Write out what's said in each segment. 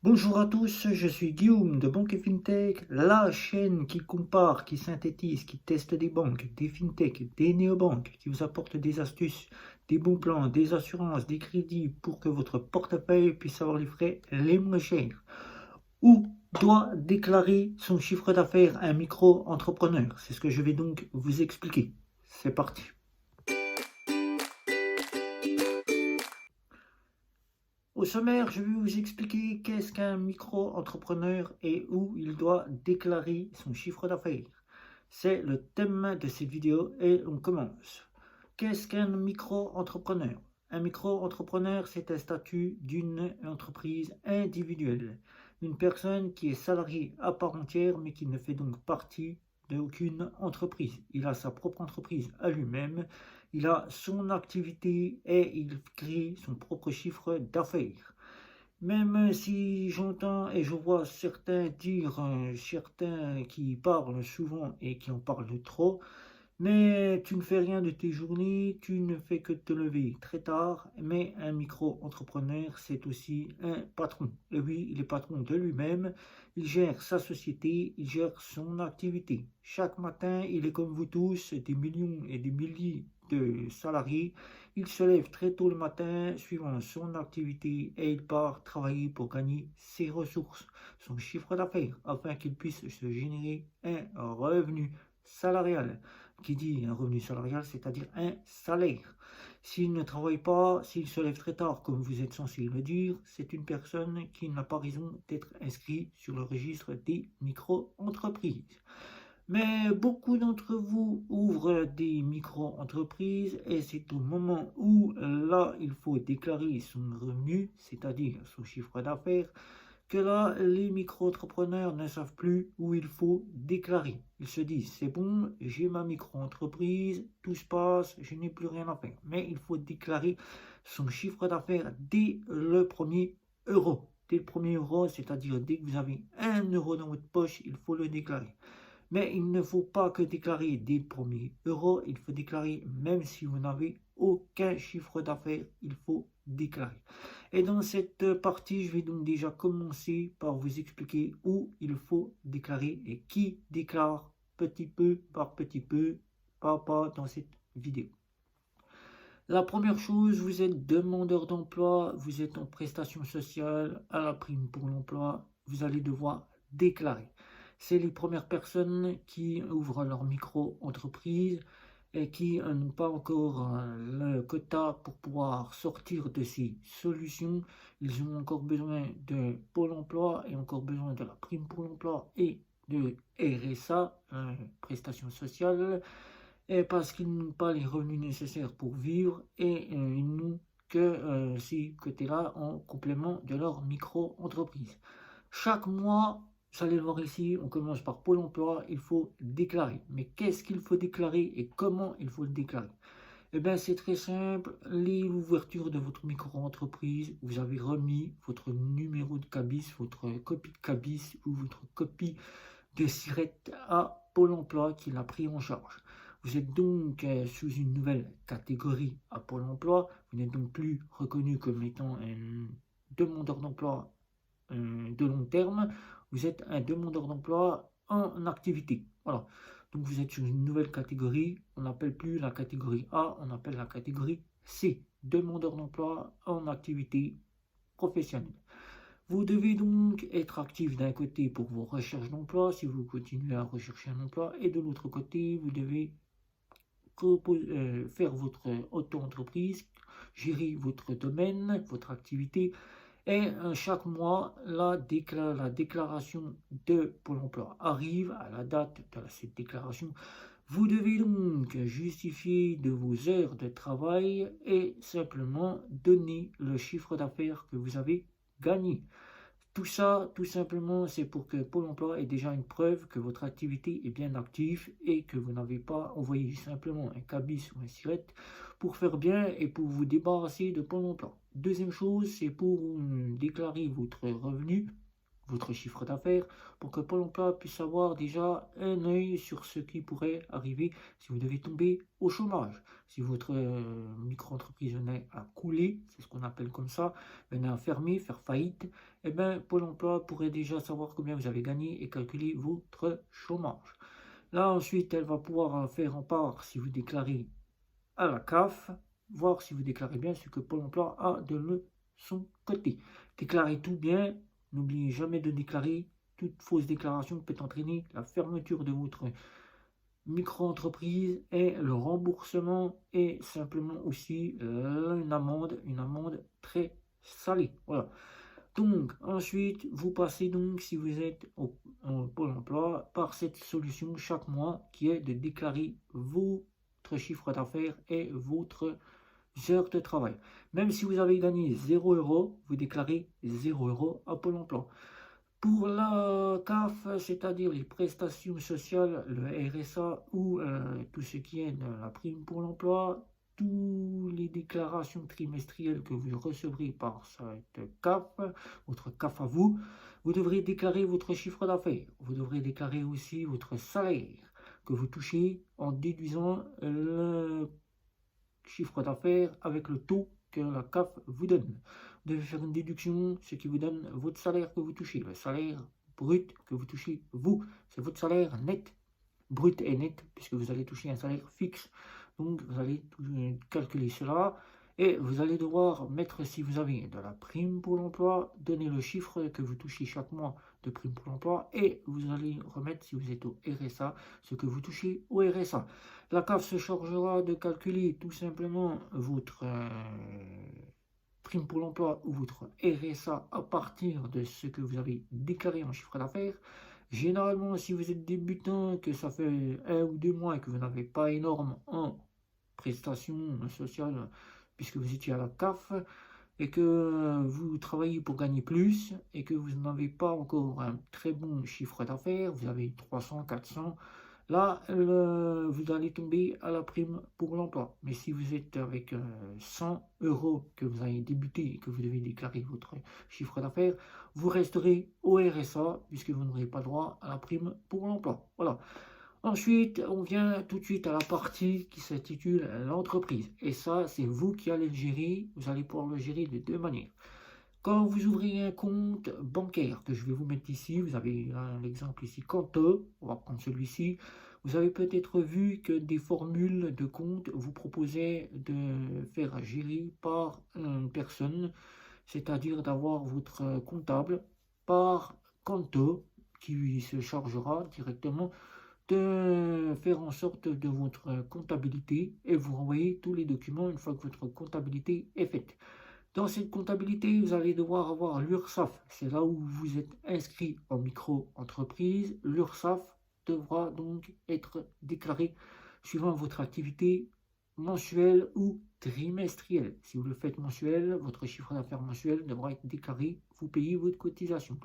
Bonjour à tous, je suis Guillaume de Banque et FinTech, la chaîne qui compare, qui synthétise, qui teste des banques, des FinTech, des néobanques, qui vous apporte des astuces, des bons plans, des assurances, des crédits pour que votre portefeuille puisse avoir les frais les moins chers. Où doit déclarer son chiffre d'affaires un micro-entrepreneur? C'est ce que je vais donc vous expliquer. C'est parti. Au sommaire, je vais vous expliquer qu'est-ce qu'un micro-entrepreneur et où il doit déclarer son chiffre d'affaires. C'est le thème de cette vidéo et on commence. Qu'est-ce qu'un micro-entrepreneur? Un micro-entrepreneur, c'est un statut d'une entreprise individuelle. Une personne qui est salariée à part entière mais qui ne fait donc partie d'aucune entreprise. Il a sa propre entreprise à lui-même, il a son activité et il crée son propre chiffre d'affaires. Même si j'entends et je vois certains dire, certains qui parlent souvent et qui en parlent trop, mais tu ne fais rien de tes journées, tu ne fais que te lever très tard. Mais un micro-entrepreneur, c'est aussi un patron. Et oui, il est patron de lui-même, il gère sa société, il gère son activité. Chaque matin, il est comme vous tous, des millions et des milliers de salariés. Il se lève très tôt le matin, suivant son activité, et il part travailler pour gagner ses ressources, son chiffre d'affaires, afin qu'il puisse se générer un revenu salarial. Qui dit un revenu salarial, c'est-à-dire un salaire. S'il ne travaille pas, s'il se lève très tard, comme vous êtes censé le dire, c'est une personne qui n'a pas raison d'être inscrite sur le registre des micro-entreprises. Mais beaucoup d'entre vous ouvrent des micro-entreprises et c'est au moment où là il faut déclarer son revenu, c'est-à-dire son chiffre d'affaires, que là, les micro-entrepreneurs ne savent plus où il faut déclarer. Ils se disent, c'est bon, j'ai ma micro-entreprise, tout se passe, je n'ai plus rien à faire. Mais il faut déclarer son chiffre d'affaires dès le premier euro. Dès le premier euro, c'est-à-dire dès que vous avez 1 euro dans votre poche, il faut le déclarer. Mais il ne faut pas que déclarer dès le premier euro, il faut déclarer même si vous n'avez aucun chiffre d'affaires, il faut déclarer. Et dans cette partie, je vais donc déjà commencer par vous expliquer où il faut déclarer et qui déclare petit peu par petit peu, pas dans cette vidéo. La première chose, vous êtes demandeur d'emploi, vous êtes en prestation sociale, à la prime pour l'emploi, vous allez devoir déclarer. C'est les premières personnes qui ouvrent leur micro-entreprise et qui n'ont pas encore le quota pour pouvoir sortir de ces solutions. Ils ont encore besoin de Pôle emploi et encore besoin de la prime pour l'emploi et de RSA, prestation sociale, et parce qu'ils n'ont pas les revenus nécessaires pour vivre et ils n'ont que ces côtés-là en complément de leur micro-entreprise. Chaque mois, vous allez le voir ici, on commence par Pôle emploi, il faut déclarer. Mais qu'est-ce qu'il faut déclarer et comment il faut le déclarer? Eh bien, c'est très simple. L'ouverture de votre micro-entreprise, vous avez remis votre numéro de cabis, votre copie de cabis ou votre copie de SIRET à Pôle emploi qui l'a pris en charge. Vous êtes donc sous une nouvelle catégorie à Pôle emploi. Vous n'êtes donc plus reconnu comme étant un demandeur d'emploi de long terme. Vous êtes un demandeur d'emploi en activité. Voilà. Donc vous êtes sur une nouvelle catégorie. On n'appelle plus la catégorie A, on appelle la catégorie C. Demandeur d'emploi en activité professionnelle. Vous devez donc être actif d'un côté pour vos recherches d'emploi, si vous continuez à rechercher un emploi, et de l'autre côté, vous devez faire votre auto-entreprise, gérer votre domaine, votre activité, et chaque mois, la déclaration de Pôle emploi arrive à la date de cette déclaration. Vous devez donc justifier de vos heures de travail et simplement donner le chiffre d'affaires que vous avez gagné. Tout ça, tout simplement, c'est pour que Pôle emploi ait déjà une preuve que votre activité est bien active et que vous n'avez pas envoyé simplement un cabis ou un SIRET pour faire bien et pour vous débarrasser de Pôle emploi. Deuxième chose, c'est pour déclarer votre revenu. votre chiffre d'affaires, pour que Pôle emploi puisse avoir déjà un œil sur ce qui pourrait arriver si vous devez tomber au chômage. Si votre micro-entreprise venait à couler, c'est ce qu'on appelle comme ça, venait à fermer, faire faillite, eh bien, Pôle emploi pourrait déjà savoir combien vous avez gagné et calculer votre chômage. Là, ensuite, elle va pouvoir faire en part si vous déclarez à la CAF, voir si vous déclarez bien ce que Pôle emploi a de son côté. Déclarez tout bien, n'oubliez jamais de déclarer. Toute fausse déclaration peut entraîner la fermeture de votre micro-entreprise et le remboursement et simplement aussi une amende très salée. Voilà. Donc, ensuite, vous passez donc, si vous êtes au Pôle emploi, par cette solution chaque mois qui est de déclarer votre chiffre d'affaires et votre heures de travail. Même si vous avez gagné 0 euros, vous déclarez 0 euros à Pôle emploi. Pour la CAF, c'est-à-dire les prestations sociales, le RSA ou tout ce qui est de la prime pour l'emploi, toutes les déclarations trimestrielles que vous recevrez par cette CAF, votre CAF à vous, vous devrez déclarer votre chiffre d'affaires. Vous devrez déclarer aussi votre salaire que vous touchez en déduisant le chiffre d'affaires avec le taux que la CAF vous donne. Vous devez faire une déduction, ce qui vous donne votre salaire que vous touchez. Le salaire brut que vous touchez, vous, c'est votre salaire net, brut et net, puisque vous allez toucher un salaire fixe. Donc, vous allez calculer cela et vous allez devoir mettre, si vous avez de la prime pour l'emploi, donner le chiffre que vous touchez chaque mois de prime pour l'emploi et vous allez remettre, si vous êtes au RSA, ce que vous touchez au RSA. La CAF se chargera de calculer tout simplement votre prime pour l'emploi ou votre RSA à partir de ce que vous avez déclaré en chiffre d'affaires. Généralement, si vous êtes débutant, que ça fait 1 ou 2 mois et que vous n'avez pas énorme en prestations sociales, puisque vous étiez à la CAF, et que vous travaillez pour gagner plus, et que vous n'avez pas encore un très bon chiffre d'affaires, vous avez 300, 400, là, vous allez tomber à la prime pour l'emploi. Mais si vous êtes avec 100 euros que vous avez débuté et que vous devez déclarer votre chiffre d'affaires, vous resterez au RSA puisque vous n'aurez pas droit à la prime pour l'emploi. Voilà. Ensuite, on vient tout de suite à la partie qui s'intitule l'entreprise. Et ça, c'est vous qui allez le gérer. Vous allez pouvoir le gérer de 2 manières. Quand vous ouvrez un compte bancaire, que je vais vous mettre ici, vous avez l'exemple ici, Kanto, on va prendre celui-ci. Vous avez peut-être vu que des formules de compte vous proposaient de faire gérer par une personne, c'est-à-dire d'avoir votre comptable par Kanto, qui se chargera directement de faire en sorte de votre comptabilité et vous renvoyer tous les documents une fois que votre comptabilité est faite. Dans cette comptabilité, vous allez devoir avoir l'URSSAF. C'est là où vous êtes inscrit en micro-entreprise. L'URSSAF devra donc être déclaré suivant votre activité mensuelle ou trimestrielle. Si vous le faites mensuel, votre chiffre d'affaires mensuel devra être déclaré. Vous payez votre cotisation.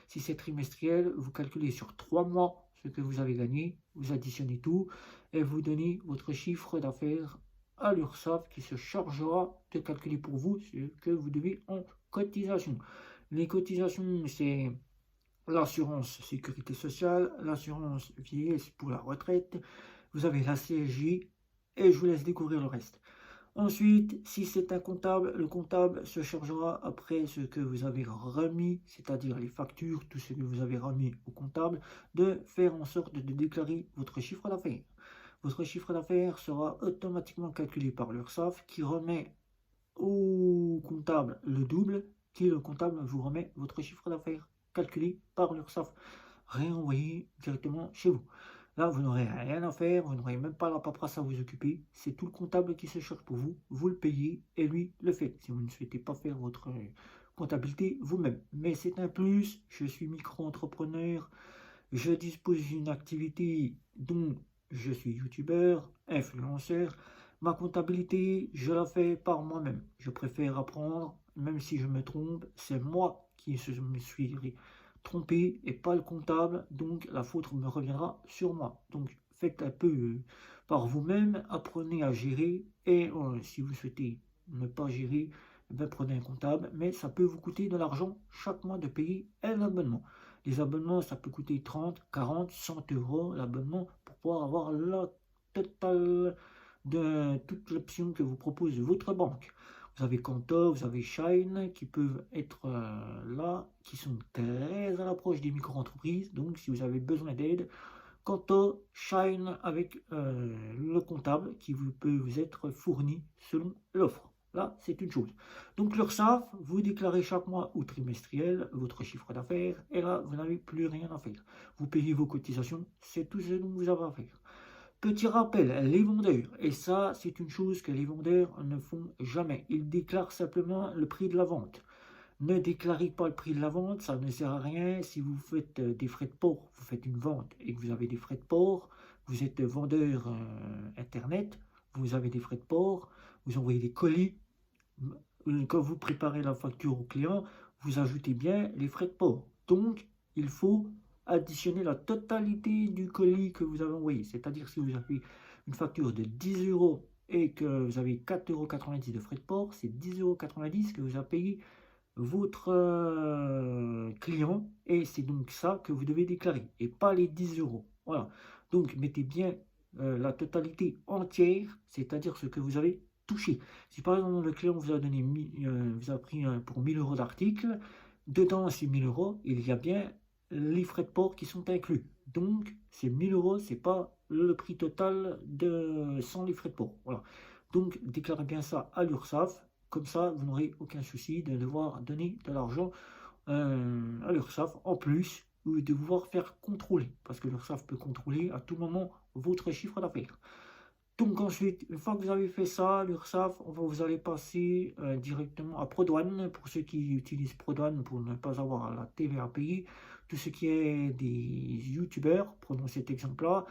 Si c'est trimestriel, vous calculez sur 3 mois ce que vous avez gagné, vous additionnez tout et vous donnez votre chiffre d'affaires à l'URSSAF qui se chargera de calculer pour vous ce que vous devez en cotisation. Les cotisations, c'est l'assurance sécurité sociale, l'assurance vieillesse pour la retraite, vous avez la CSG et je vous laisse découvrir le reste. Ensuite, si c'est un comptable, le comptable se chargera après ce que vous avez remis, c'est-à-dire les factures, tout ce que vous avez remis au comptable, de faire en sorte de déclarer votre chiffre d'affaires. Votre chiffre d'affaires sera automatiquement calculé par l'URSSAF qui remet au comptable le double, qui le comptable vous remet votre chiffre d'affaires calculé par l'URSSAF, réenvoyé directement chez vous. Là, vous n'aurez rien à faire, vous n'aurez même pas la paperasse à vous occuper. C'est tout le comptable qui se charge pour vous, vous le payez et lui le fait. Si vous ne souhaitez pas faire votre comptabilité vous-même. Mais c'est un plus, je suis micro-entrepreneur, je dispose d'une activité dont je suis youtubeur, influenceur. Ma comptabilité, je la fais par moi-même. Je préfère apprendre, même si je me trompe, c'est moi qui me suis trompé et pas le comptable, donc la faute me reviendra sur moi. Donc faites un peu par vous-même, apprenez à gérer et si vous souhaitez ne pas gérer, eh ben, prenez un comptable, mais ça peut vous coûter de l'argent chaque mois de payer un abonnement. Les abonnements, ça peut coûter 30, 40, 100 euros l'abonnement pour pouvoir avoir la totale de toute l'option que vous propose votre banque. Vous avez Kanto, vous avez Shine qui peuvent être là, qui sont très à l'approche des micro-entreprises. Donc, si vous avez besoin d'aide, Kanto, Shine avec le comptable qui peut vous être fourni selon l'offre. Là, c'est une chose. Donc, l'URSSAF, vous déclarez chaque mois ou trimestriel votre chiffre d'affaires et là, vous n'avez plus rien à faire. Vous payez vos cotisations, c'est tout ce dont vous avez à faire. Petit rappel, les vendeurs, et ça c'est une chose que les vendeurs ne font jamais, ils déclarent simplement le prix de la vente. Ne déclarez pas le prix de la vente, ça ne sert à rien. Si vous faites des frais de port, vous faites une vente et que vous avez des frais de port, vous êtes vendeur internet, vous avez des frais de port, vous envoyez des colis, quand vous préparez la facture au client, vous ajoutez bien les frais de port. Donc, il faut additionner la totalité du colis que vous avez envoyé. C'est-à-dire si vous avez une facture de 10 euros et que vous avez 4,90 € de frais de port, c'est 10,90 € que vous avez payé votre client et c'est donc ça que vous devez déclarer et pas les 10 euros. Voilà. Donc, mettez bien la totalité entière, c'est-à-dire ce que vous avez touché. Si par exemple le client vous a donné, vous a pris pour 1000 euros d'article, dedans ces 1000 euros, il y a bien les frais de port qui sont inclus. Donc, ces 1000 euros, c'est pas le prix total sans les frais de port. Voilà. Donc, déclarez bien ça à l'URSSAF. Comme ça, vous n'aurez aucun souci de devoir donner de l'argent à l'URSSAF. En plus, ou de pouvoir faire contrôler. Parce que l'URSSAF peut contrôler à tout moment votre chiffre d'affaires. Donc ensuite, une fois que vous avez fait ça, l'URSSAF, vous allez passer directement à ProDouane, pour ceux qui utilisent ProDouane pour ne pas avoir la TVA à payer. Tout ce qui est des youtubeurs, prenons cet exemple-là.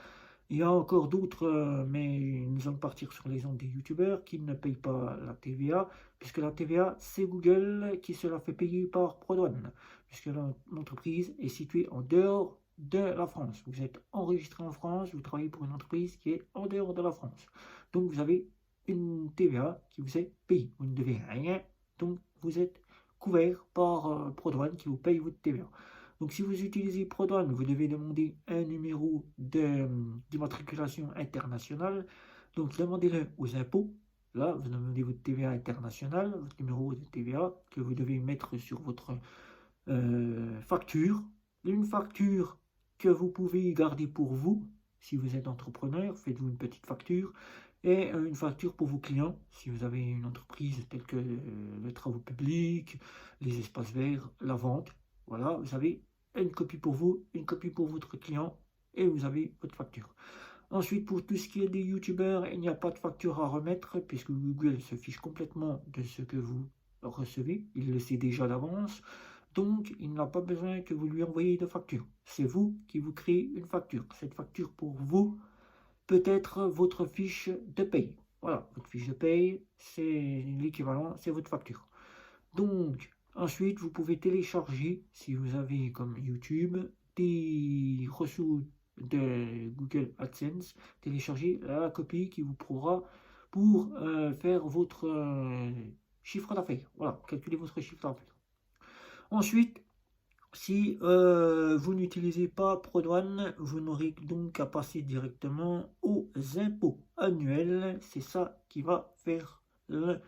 Il y a encore d'autres, mais nous allons partir sur l'exemple des youtubeurs qui ne payent pas la TVA, puisque la TVA, c'est Google qui se la fait payer par ProDouane, puisque l'entreprise est située en dehors de la France. Vous êtes enregistré en France, vous travaillez pour une entreprise qui est en dehors de la France. Donc vous avez une TVA qui vous est payée. Vous ne devez rien, donc vous êtes couvert par ProDouane qui vous paye votre TVA. Donc si vous utilisez ProDouane, vous devez demander un numéro d'immatriculation internationale. Donc demandez-le aux impôts. Là, vous demandez votre TVA internationale, votre numéro de TVA que vous devez mettre sur votre facture. Une facture que vous pouvez garder pour vous. Si vous êtes entrepreneur, faites-vous une petite facture. Et une facture pour vos clients, si vous avez une entreprise telle que les travaux publics, les espaces verts, la vente. Voilà, vous avez une copie pour vous, une copie pour votre client et vous avez votre facture. Ensuite, pour tout ce qui est des youtubeurs, il n'y a pas de facture à remettre puisque Google se fiche complètement de ce que vous recevez. Il le sait déjà d'avance. Donc, il n'a pas besoin que vous lui envoyiez de facture. C'est vous qui vous créez une facture. Cette facture pour vous peut être votre fiche de paye. Voilà, votre fiche de paye, c'est l'équivalent, c'est votre facture. Donc, ensuite, vous pouvez télécharger, si vous avez comme YouTube, des ressources de Google AdSense, télécharger la copie qui vous prouvera pour faire votre chiffre d'affaires. Voilà, calculer votre chiffre d'affaires. Ensuite, si vous n'utilisez pas ProDouane, vous n'aurez donc qu'à passer directement aux impôts annuels. C'est ça qui va faire le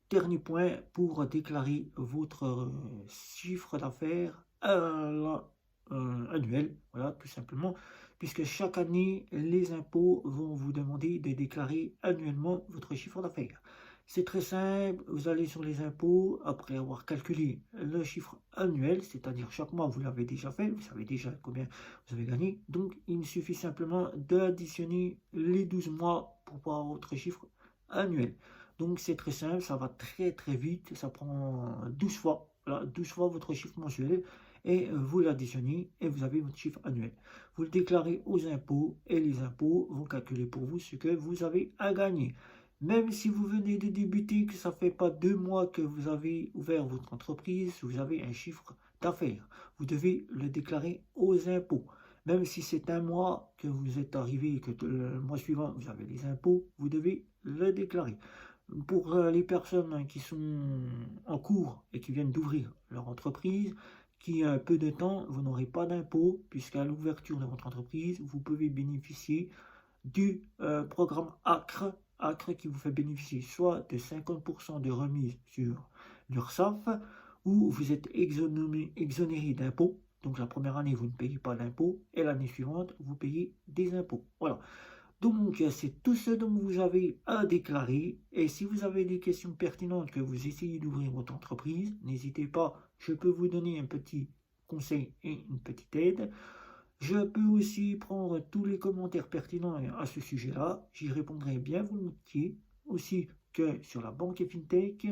dernier point pour déclarer votre chiffre d'affaires annuel. Voilà, tout simplement. Puisque chaque année, les impôts vont vous demander de déclarer annuellement votre chiffre d'affaires. C'est très simple, vous allez sur les impôts, après avoir calculé le chiffre annuel, c'est-à-dire chaque mois vous l'avez déjà fait, vous savez déjà combien vous avez gagné, donc il suffit simplement d'additionner les 12 mois pour avoir votre chiffre annuel. Donc c'est très simple, ça va très très vite, ça prend 12 fois, voilà, 12 fois votre chiffre mensuel, et vous l'additionnez et vous avez votre chiffre annuel. Vous le déclarez aux impôts et les impôts vont calculer pour vous ce que vous avez à gagner. Même si vous venez de débuter, que ça ne fait pas 2 mois que vous avez ouvert votre entreprise, vous avez un chiffre d'affaires. Vous devez le déclarer aux impôts. Même si c'est un mois que vous êtes arrivé et que le mois suivant vous avez les impôts, vous devez le déclarer. Pour les personnes qui sont en cours et qui viennent d'ouvrir leur entreprise, qui a peu de temps, vous n'aurez pas d'impôt, puisqu'à l'ouverture de votre entreprise, vous pouvez bénéficier du programme ACRE, ACRE qui vous fait bénéficier soit de 50% de remise sur l'URSSAF, où vous êtes exonéré d'impôts. Donc la première année, vous ne payez pas d'impôts, et l'année suivante, vous payez des impôts. Voilà. Donc, c'est tout ce dont vous avez à déclarer. Et si vous avez des questions pertinentes que vous essayez d'ouvrir votre entreprise, n'hésitez pas, je peux vous donner un petit conseil et une petite aide. Je peux aussi prendre tous les commentaires pertinents à ce sujet-là. J'y répondrai bien volontiers. Aussi que sur la banque et FinTech.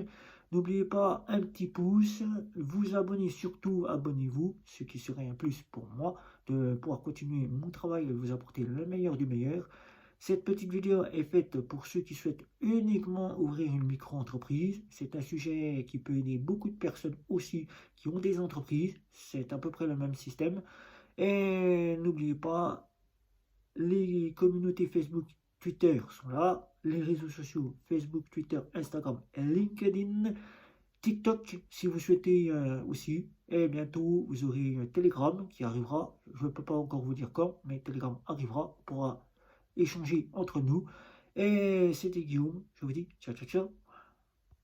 N'oubliez pas un petit pouce, vous abonnez surtout, abonnez-vous, ce qui serait un plus pour moi de pouvoir continuer mon travail et vous apporter le meilleur du meilleur. Cette petite vidéo est faite pour ceux qui souhaitent uniquement ouvrir une micro-entreprise. C'est un sujet qui peut aider beaucoup de personnes aussi qui ont des entreprises. C'est à peu près le même système. Et n'oubliez pas, les communautés Facebook, Twitter sont là. Les réseaux sociaux, Facebook, Twitter, Instagram et LinkedIn. TikTok, si vous souhaitez aussi. Et bientôt, vous aurez Telegram qui arrivera. Je ne peux pas encore vous dire quand, mais Telegram arrivera. On pourra échanger entre nous. Et c'était Guillaume. Je vous dis ciao, ciao, ciao.